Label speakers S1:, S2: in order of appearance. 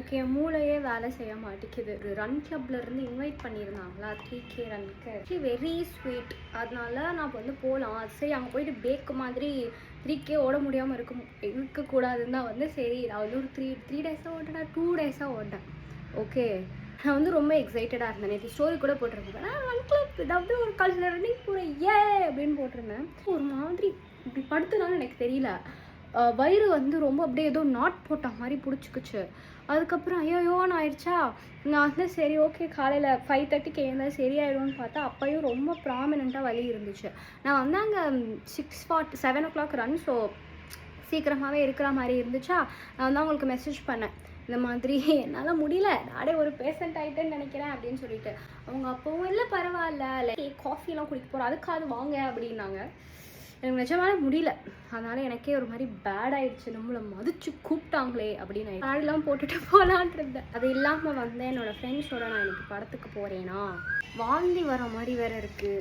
S1: Okay மூளையே வேலை செய்ய மாட்டேங்குது. ஒரு ரன் கிளப்லேருந்து இன்வைட் பண்ணியிருந்தாங்களா 3K ரனுக்கு. Very sweet. அதனால நான் வந்து போகலாம். சரி அங்கே போயிட்டு பேக் மாதிரி 3K ஓட முடியாமல் இருக்கக்கூடாதுன்னு தான் வந்து சரி நான் வந்து ஒரு த்ரீ டேஸாக ஓட்டேன், 2 டேஸாக ஓட்டேன். ஓகே நான் வந்து ரொம்ப எக்ஸைட்டடாக இருந்தேன். நேற்று ஸ்டோரி கூட போட்டிருந்தேன். நான் ரன் கிளப் ஏதாவது ஒரு காலேஜில் ரன்னிங் போகிறேன் ஏ அப்படின்னு போட்டிருந்தேன். ஒரு மாதிரி இப்படி படுத்துனாலும் எனக்கு தெரியல. வயிறு வந்து ரொம்ப அப்படியே ஏதோ நாட் போட்ட மாதிரி பிடிச்சிக்குச்சு. அதுக்கப்புறம் ஐயோன்னு ஆயிடுச்சா. நான் வந்து சரி ஓகே காலையில் 5:30க்கு எழுந்தால் சரியாயிடும்னு பார்த்தா அப்பையும் ரொம்ப ப்ராமினெண்ட்டாக வலி இருந்துச்சு. நான் வந்து அங்கே 7 o'clock ரன். ஸோ சீக்கிரமாகவே இருக்கிற மாதிரி இருந்துச்சா. நான் வந்து அவங்களுக்கு மெசேஜ் பண்ணேன், இந்த மாதிரி என்னால் முடியல, நானே ஒரு பேஷண்ட் ஆகிட்டேன்னு நினைக்கிறேன் அப்படின்னு சொல்லிட்டு. அவங்க அப்பவும் இல்லை பரவாயில்ல, லைக் காஃபிலாம் குடிக்க போகிறோம் அதுக்காவது வாங்க அப்படின்னாங்க. எனக்கு நிஜமாலே முடியல. அதனால் எனக்கே ஒரு மாதிரி பேட் ஆகிடுச்சு. நம்மளை மதிச்சு கூப்பிட்டாங்களே அப்படின்னு ஆடெல்லாம் போட்டுட்டு போகலான் இருந்தேன். அது இல்லாமல் வந்து என்னோடய ஃப்ரெண்ட்ஸோட நான் எனக்கு படத்துக்கு போகிறேன்னா வாந்தி வர மாதிரி வேறு இருக்குது.